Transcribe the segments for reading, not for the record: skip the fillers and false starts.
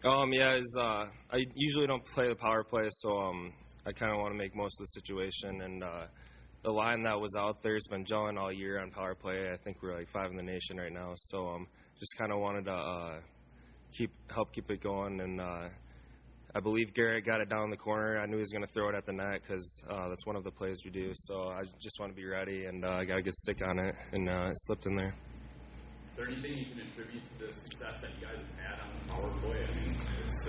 Yeah, I usually don't play the power play, so I kind of want to make most of the situation. And the line that was out there has been gelling all year on power play. I think we're like 5 in the nation right now, so just kind of wanted to help keep it going. And I believe Garrett got it down the corner. I knew he was going to throw it at the net because that's one of the plays we do. So I just want to be ready, and I got a good stick on it, and it slipped in there. Is there anything you can attribute to the success that you guys have had on the power play? I mean, it's a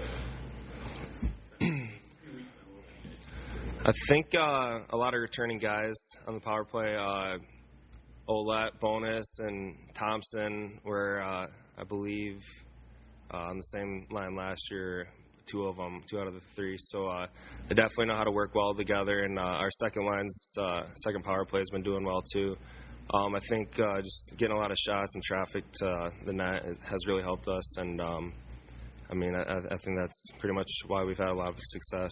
few weeks in. I think a lot of returning guys on the power play, Olette, Bonus, and Thompson were, I believe, on the same line last year. 2 of them, 2 out of the 3. So they definitely know how to work well together. And our second power play has been doing well too. I think just getting a lot of shots and traffic to the net has really helped us. And I mean, I think that's pretty much why we've had a lot of success.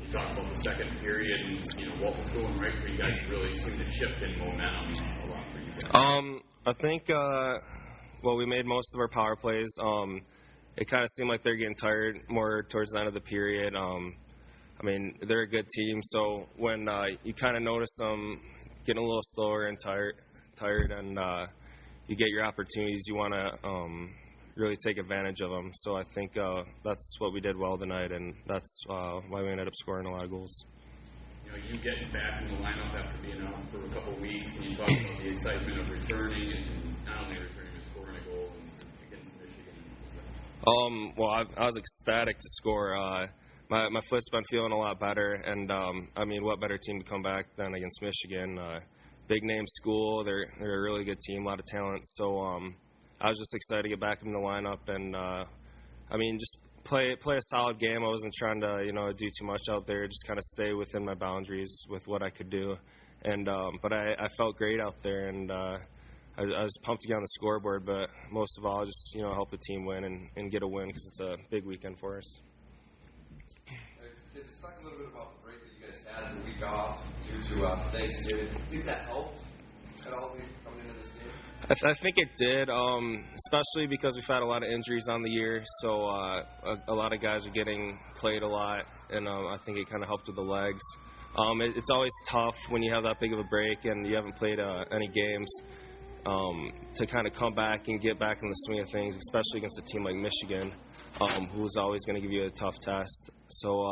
You talked about the second period and what was going right for you guys really seemed to shift in momentum a lot for you guys. I think we made most of our power plays. It kind of seemed like they're getting tired more towards the end of the period. I mean, they're a good team, so when you kind of notice them getting a little slower and tired, and you get your opportunities, you want to really take advantage of them. So I think that's what we did well tonight, and that's why we ended up scoring a lot of goals. You getting back in the lineup after being out for a couple of weeks, can you talk about the excitement of returning and not only returning but scoring a goal against Michigan? Well, I was ecstatic to score. My foot's been feeling a lot better, and I mean, what better team to come back than against Michigan? Big name school, they're a really good team, a lot of talent. So I was just excited to get back in the lineup, and I mean, just play a solid game. I wasn't trying to do too much out there, just kind of stay within my boundaries with what I could do. And but I felt great out there, and I was pumped to get on the scoreboard, but most of all, just help the team win and get a win because it's a big weekend for us. Let's talk a little bit about the break that you guys had, the week off due to Thanksgiving. Do you think that helped at all coming into this game? I think it did, especially because we've had a lot of injuries on the year, so a lot of guys are getting played a lot, and I think it kind of helped with the legs. It's always tough when you have that big of a break and you haven't played any games. To kind of come back and get back in the swing of things, especially against a team like Michigan, who's always going to give you a tough test. So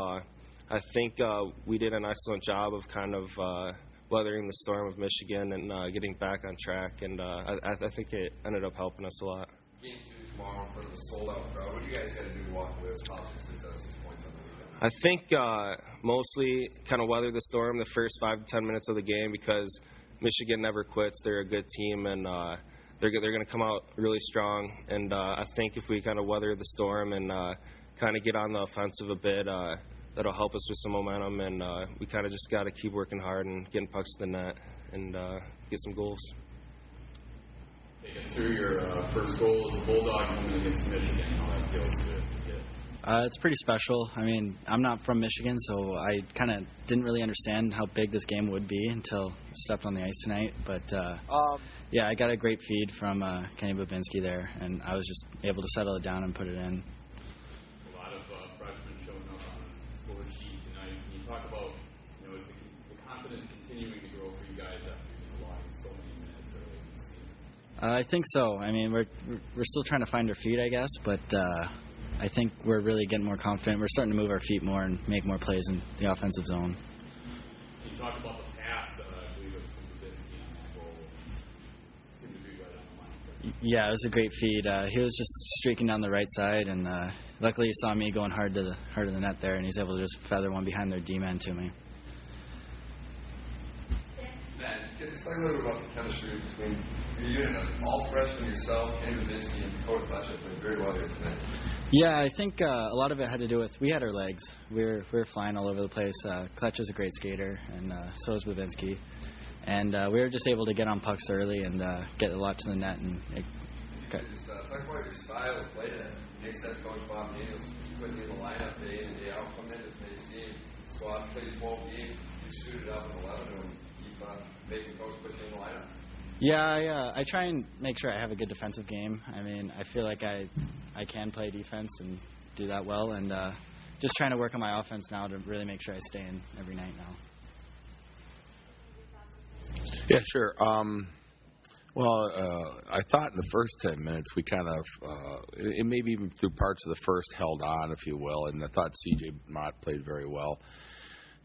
I think we did an excellent job of kind of weathering the storm of Michigan and getting back on track, and I think it ended up helping us a lot. Game 2 tomorrow in front of a sold-out crowd. What do you guys got to do to walk away with possible success 6 points on the weekend? I think mostly kind of weather the storm the first 5 to 10 minutes of the game because Michigan never quits. They're a good team, and they're going to come out really strong. And I think if we kind of weather the storm and kind of get on the offensive a bit, that'll help us with some momentum. And we kind of just got to keep working hard and getting pucks to the net and get some goals. Take us through your first goal as a Bulldog against Michigan. How that feels to get. It's pretty special. I mean, I'm not from Michigan, so I kind of didn't really understand how big this game would be until I stepped on the ice tonight. But, yeah, I got a great feed from Kenny Babinski there, and I was just able to settle it down and put it in. A lot of freshmen showing up on the score sheet tonight. Can you talk about, is the confidence continuing to grow for you guys after logging so many minutes early in the season? I think so. I mean, we're still trying to find our feet, I guess, but I think we're really getting more confident. We're starting to move our feet more and make more plays in the offensive zone. You talked about the pass, I believe it was from Babinski on that goal. Seemed to be right on the line. Yeah, it was a great feed. He was just streaking down the right side, and luckily he saw me going hard to the net there, and he's able to just feather one behind their D-man to me. Can you talk a little bit about the chemistry between you and all freshmen yourself, Kenny Babinski, and Dakota Fletcher played very well here tonight? Yeah, I think a lot of it had to do with we had our legs. We were flying all over the place. Kletch is a great skater, and so is Babinski. And we were just able to get on pucks early and get a lot to the net. And just talk about your style of play then. Nick's head coach Bob Daniels putting you in the lineup day in and day out, coming into today's game. Squad played 12 games. You suited up in 11 and keep making coach put you in the lineup. Yeah, I try and make sure I have a good defensive game. I mean, I feel like I can play defense and do that well, and just trying to work on my offense now to really make sure I stay in every night now. Yeah, sure. I thought in the first 10 minutes we kind of, and maybe even through parts of the first, held on, if you will, and I thought C.J. Mott played very well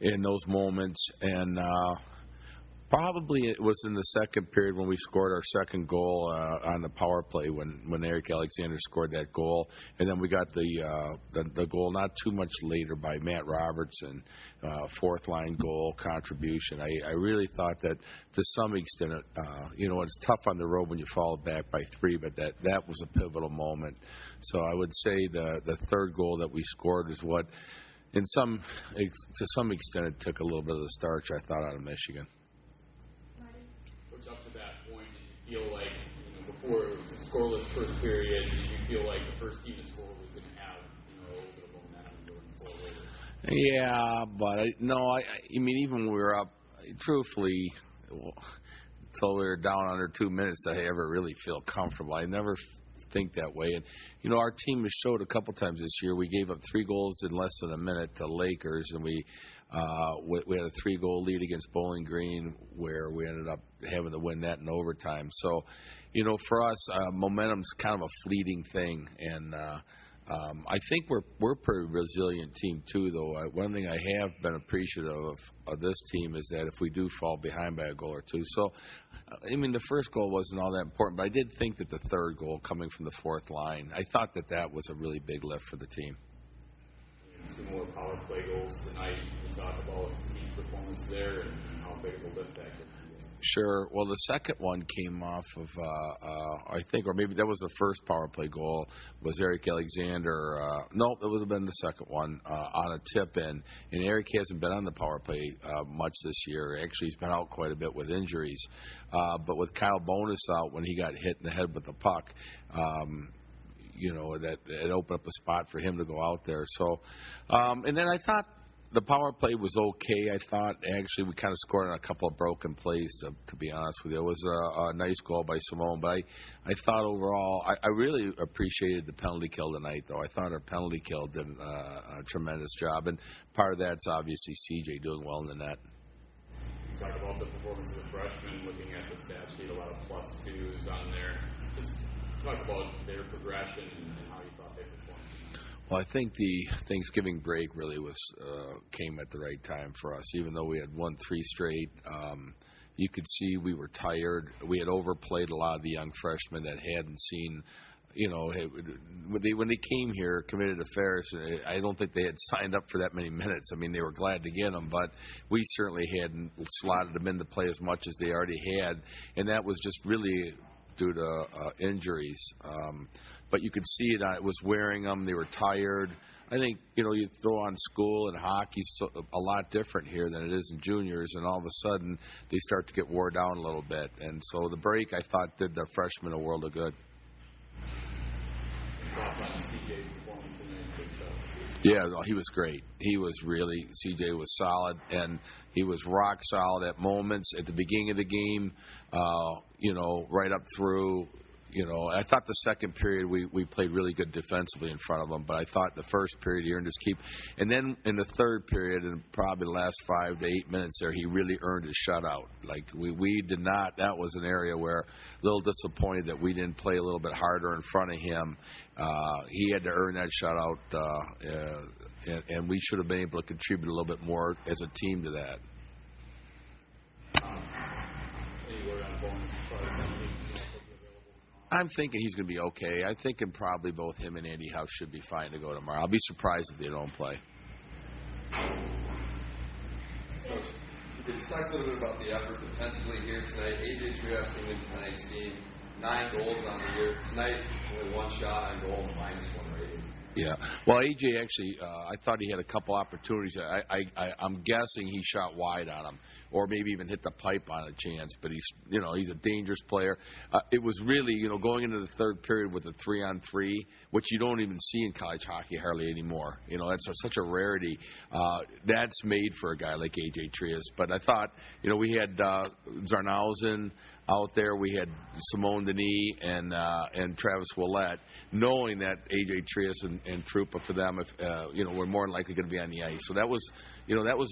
in those moments, and probably it was in the second period when we scored our second goal on the power play when Eric Alexander scored that goal, and then we got the goal not too much later by Matt Robertson, fourth line goal contribution. I really thought that to some extent, it's tough on the road when you fall back by 3, but that was a pivotal moment. So I would say the third goal that we scored is what, to some extent, it took a little bit of the starch, I thought, out of Michigan. Up to that point, did you feel like, before it was a scoreless first period, did you feel like the first team to score was going to have, a little bit of momentum going forward? Yeah, but I mean, even when we were up, truthfully, until we were down under 2 minutes, I ever really feel comfortable. I never think that way. And, our team has showed a couple times this year. We gave up 3 goals in less than a minute to Lakers, and we had a 3-goal lead against Bowling Green where we ended up having to win that in overtime. So, for us, momentum's kind of a fleeting thing, and I think we're a pretty resilient team too. Though one thing I have been appreciative of this team is that if we do fall behind by a goal or two, so I mean the first goal wasn't all that important, but I did think that the third goal coming from the fourth line, I thought that was a really big lift for the team. 2 more power play goals tonight. You talk about team's performance there and how big of a lift that could be. Sure. Well, the second one came off of, I think, or maybe that was the first power play goal, was Eric Alexander. No, it would have been the second one on a tip-in. And Eric hasn't been on the power play much this year. Actually, he's been out quite a bit with injuries. But with Kyle Bonus out when he got hit in the head with the puck, that it opened up a spot for him to go out there. So, and then I thought the power play was okay. I thought actually we kind of scored on a couple of broken plays, to be honest with you. It was a nice goal by Simone, but I thought overall, I really appreciated the penalty kill tonight, though. I thought our penalty kill did a tremendous job, and part of that's obviously CJ doing well in the net. You talk about the performance of the freshmen, looking at the stat sheet, a lot of +2s on there. Just talk about their progression and how you thought they performed. Well, I think the Thanksgiving break really came at the right time for us. Even though we had won 3 straight, you could see we were tired. We had overplayed a lot of the young freshmen that hadn't seen, when they came here, committed to Ferris, I don't think they had signed up for that many minutes. I mean, they were glad to get them, but we certainly hadn't slotted them into play as much as they already had, and that was just really due to injuries. But you could see it. It was wearing them. They were tired. I think, you throw on school and hockey's a lot different here than it is in juniors, and all of a sudden they start to get wore down a little bit. And so the break, I thought, did the freshmen a world of good. Yeah, no, he was great. CJ was solid, and he was rock solid at moments at the beginning of the game, right up through. I thought the second period we played really good defensively in front of them, but I thought the first period he earned his keep. And then in the third period, and probably the last 5 to 8 minutes there, he really earned his shutout. Like, we did not. That was an area where a little disappointed that we didn't play a little bit harder in front of him. He had to earn that shutout, and we should have been able to contribute a little bit more as a team to that. I'm thinking he's going to be okay. I'm thinking probably both him and Andy House should be fine to go tomorrow. I'll be surprised if they don't play. Coach, could you talk a little bit about the effort defensively here tonight? A.J. Trias came in tonight's game, 9 goals on the year. Tonight, only 1 shot on goal, -1 rating. Yeah. Well, A.J. actually, I thought he had a couple opportunities. I'm guessing he shot wide on him, or maybe even hit the pipe on a chance. But he's a dangerous player. It was really, going into the third period with a 3-on-3, which you don't even see in college hockey hardly anymore. That's such a rarity. That's made for a guy like A.J. Trias. But I thought, we had Zarnausen. out there. We had Simone Denis and Travis Willett, knowing that AJ Trias and Trupa for them, if were more than likely going to be on the ice. So that was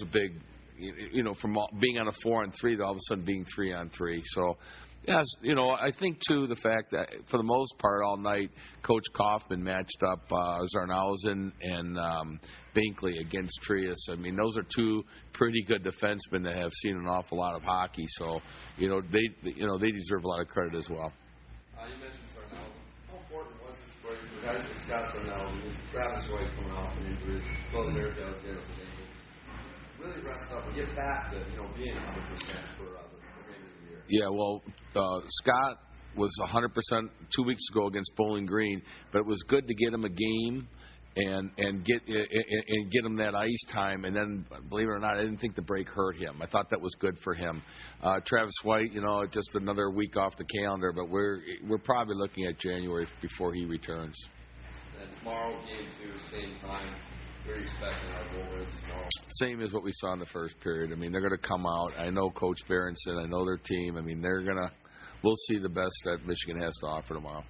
a big, from being on a 4-on-3 to all of a sudden being 3-on-3. So. Yes, I think, too, the fact that, for the most part, all night, Coach Kaufman matched up Zarnhausen and Binkley against Trias. I mean, those are two pretty good defensemen that have seen an awful lot of hockey. So, they deserve a lot of credit as well. You mentioned Zarnhausen. How important was this break for guys like Scott Zarnhausen, Travis White coming off an injury, close there, really rest up and get back to, being 100% for the remainder of the year? Yeah, well, Scott was 100% 2 weeks ago against Bowling Green, but it was good to get him a game and get him that ice time. And then, believe it or not, I didn't think the break hurt him. I thought that was good for him. Travis White, just another week off the calendar, but we're probably looking at January before he returns. And tomorrow, game 2, same time. What are you expecting out of Wolverines tomorrow? Same as what we saw in the first period. I mean, they're going to come out. I know Coach Berenson. I know their team. I mean, we'll see the best that Michigan has to offer tomorrow.